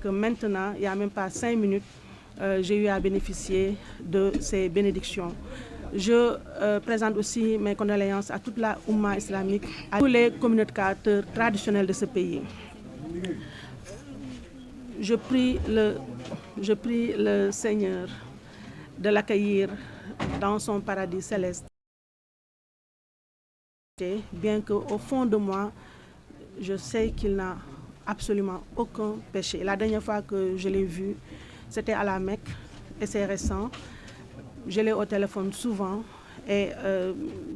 que maintenant, il n'y a même pas 5 minutes, j'ai eu à bénéficier de ces bénédictions. Je présente aussi mes condoléances à toute la Oumma islamique, à tous les communicateurs traditionnels de ce pays. Je prie le Seigneur de l'accueillir dans son paradis céleste. Bien qu'au fond de moi, je sais qu'il n'a absolument aucun péché. La dernière fois que je l'ai vu, c'était à la Mecque et c'est récent. Je l'ai au téléphone souvent et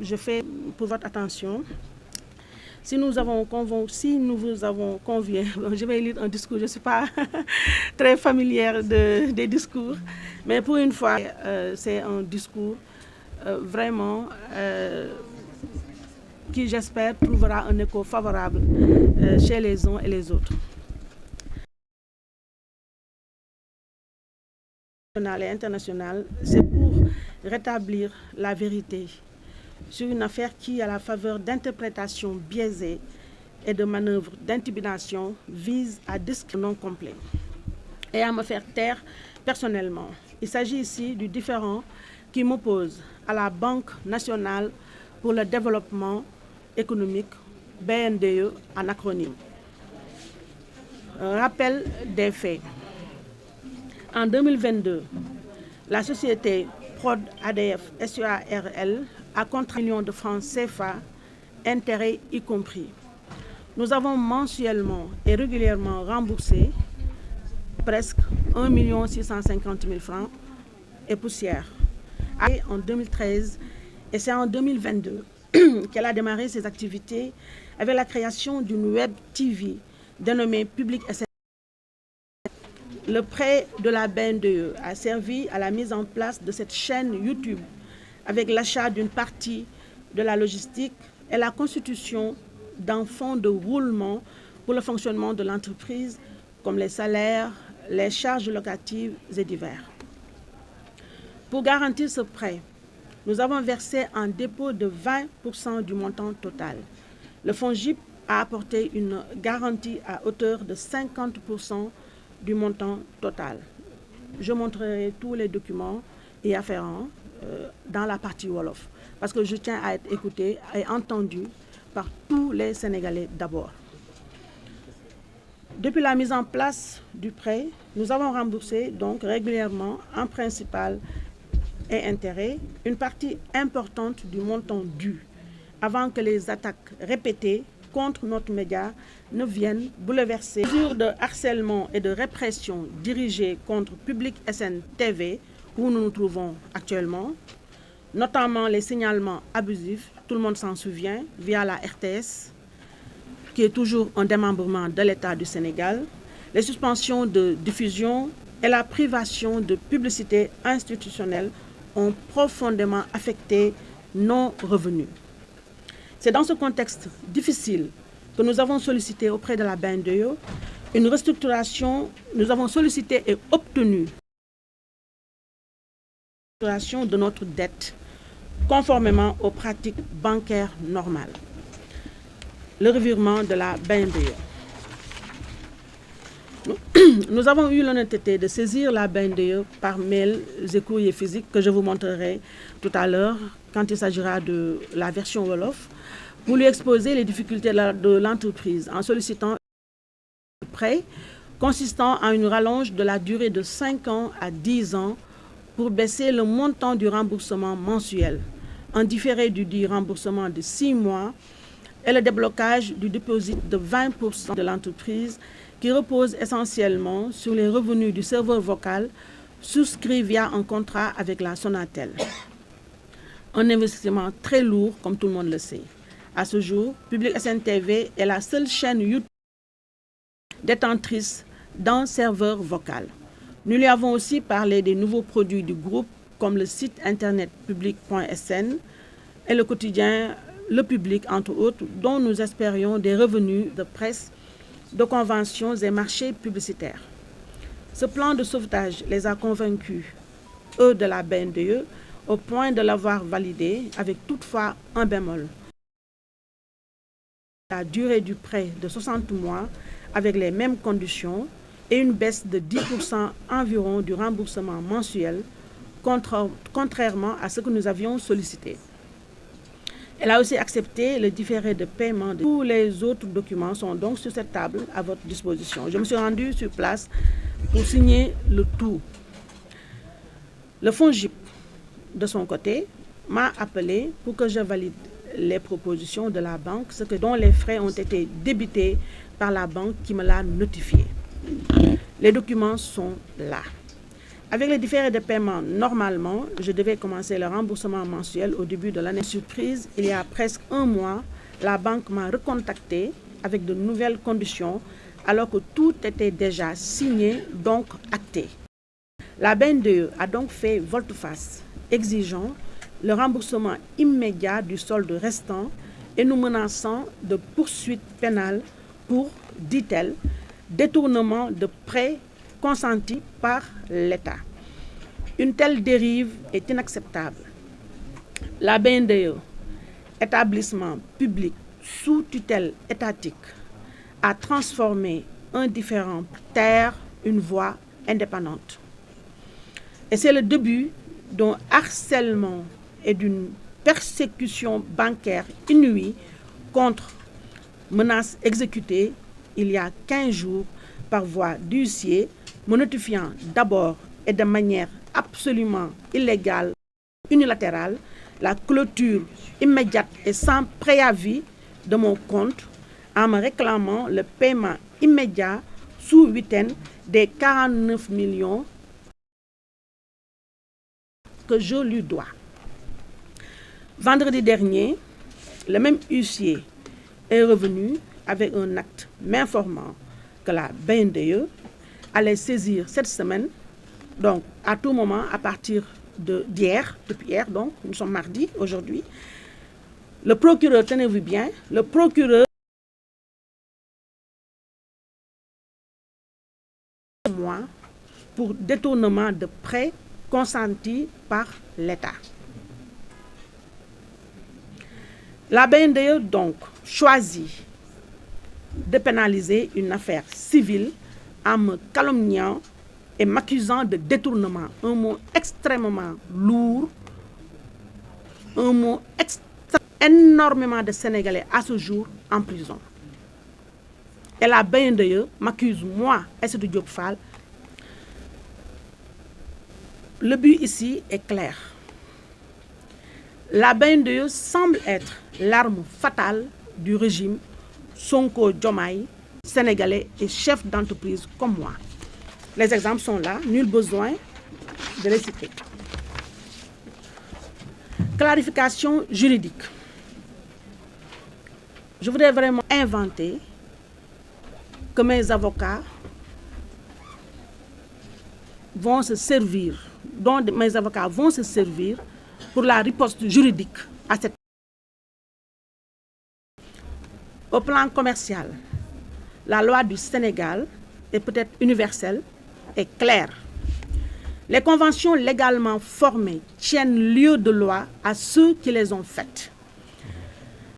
je fais pour votre attention. Si nous vous avons convié, je vais lire un discours, je ne suis pas très familière des discours, mais pour une fois, c'est un discours vraiment qui, j'espère, trouvera un écho favorable chez les uns et les autres. National et international, c'est pour rétablir la vérité sur une affaire qui, à la faveur d'interprétations biaisées et de manœuvres d'intimidation, vise à discréditer non complet et à me faire taire personnellement. Il s'agit ici du différend qui m'oppose à la Banque nationale pour le développement économique, BNDE en acronyme. Rappel des faits. En 2022, la société Prod ADF SUARL a contre 1 million de francs CFA, intérêts y compris. Nous avons mensuellement et régulièrement remboursé presque 1 650 000 francs et poussière. En 2013, et c'est en 2022 qu'elle a démarré ses activités avec la création d'une web TV dénommée Public SN. Le prêt de la BNDE a servi à la mise en place de cette chaîne YouTube avec l'achat d'une partie de la logistique et la constitution d'un fonds de roulement pour le fonctionnement de l'entreprise, comme les salaires, les charges locatives et divers. Pour garantir ce prêt, nous avons versé un dépôt de 20% du montant total. Le FONGIP a apporté une garantie à hauteur de 50% du montant total. Je montrerai tous les documents et afférents dans la partie Wolof, parce que je tiens à être écouté et entendu par tous les Sénégalais d'abord. Depuis la mise en place du prêt, nous avons remboursé donc régulièrement en principal et intérêt une partie importante du montant dû avant que les attaques répétées contre notre média ne viennent bouleverser. Les mesures de harcèlement et de répression dirigées contre Public SN TV, où nous nous trouvons actuellement, notamment les signalements abusifs, tout le monde s'en souvient, via la RTS, qui est toujours un démembrement de l'État du Sénégal, les suspensions de diffusion et la privation de publicité institutionnelle ont profondément affecté nos revenus. C'est dans ce contexte difficile que nous avons sollicité auprès de la BNDE une restructuration. Nous avons sollicité et obtenu une restructuration de notre dette conformément aux pratiques bancaires normales. Le revirement de la BNDE. Nous avons eu l'honnêteté de saisir la BNDE par mail et courrier physique que je vous montrerai tout à l'heure quand il s'agira de la version Wolof, pour lui exposer les difficultés de l'entreprise en sollicitant un prêt consistant en une rallonge de la durée de 5 ans à 10 ans pour baisser le montant du remboursement mensuel, un différé du dit remboursement de 6 mois et le déblocage du dépôt de 20% de l'entreprise qui repose essentiellement sur les revenus du serveur vocal souscrit via un contrat avec la Sonatel. Un investissement très lourd, comme tout le monde le sait. À ce jour, Public SN TV est la seule chaîne YouTube détentrice d'un serveur vocal. Nous lui avons aussi parlé des nouveaux produits du groupe, comme le site internet public.sn et le quotidien Le Public, entre autres, dont nous espérions des revenus de presse, de conventions et marchés publicitaires. Ce plan de sauvetage les a convaincus, eux de la BNDE, au point de l'avoir validé, avec toutefois un bémol. La durée du prêt de 60 mois, avec les mêmes conditions, et une baisse de 10% environ du remboursement mensuel, contrairement à ce que nous avions sollicité. Elle a aussi accepté le différé de paiement. Tous les autres documents sont donc sur cette table à votre disposition. Je me suis rendue sur place pour signer le tout. Le FONGIP, de son côté, m'a appelé pour que je valide les propositions de la banque, dont les frais ont été débités par la banque qui me l'a notifié. Les documents sont là. Avec les différés de paiement, normalement, je devais commencer le remboursement mensuel au début de l'année. Surprise, il y a presque un mois, la banque m'a recontacté avec de nouvelles conditions alors que tout était déjà signé, donc acté. La BNDE a donc fait volte-face, exigeant le remboursement immédiat du solde restant et nous menaçant de poursuites pénales pour, dit-elle, détournement de prêts consentis par l'État. Une telle dérive est inacceptable. La BNDE, établissement public sous tutelle étatique, a transformé un différend terre une voie indépendante. Et c'est le début d'un harcèlement et d'une persécution bancaire inouïe contre menaces exécutées il y a 15 jours par voie d'huissier, me notifiant d'abord et de manière absolument illégale, unilatérale, la clôture immédiate et sans préavis de mon compte en me réclamant le paiement immédiat sous huitaine des 49 millions que je lui dois. Vendredi dernier, le même huissier est revenu avec un acte m'informant que la BNDE allait saisir cette semaine, donc à tout moment à partir d'hier, depuis hier, donc nous sommes mardi aujourd'hui. Le procureur, tenez-vous bien, le procureur moi pour détournement de prêts consentis par l'État. La BNDE donc choisit de pénaliser une affaire civile en me calomniant et m'accusant de détournement. Un mot extrêmement lourd, un mot énormément de Sénégalais à ce jour en prison. Et la BNDE m'accuse, moi, Aïssatou Diop Fall. Le but ici est clair. La BNDE semble être l'arme fatale du régime Sonko Diomaye, sénégalais et chef d'entreprise comme moi. Les exemples sont là, nul besoin de les citer. Clarification juridique. Je voudrais vraiment inventer que mes avocats vont se servir, dont mes avocats vont se servir pour la riposte juridique à cette. Au plan commercial, la loi du Sénégal est peut-être universelle et claire. Les conventions légalement formées tiennent lieu de loi à ceux qui les ont faites.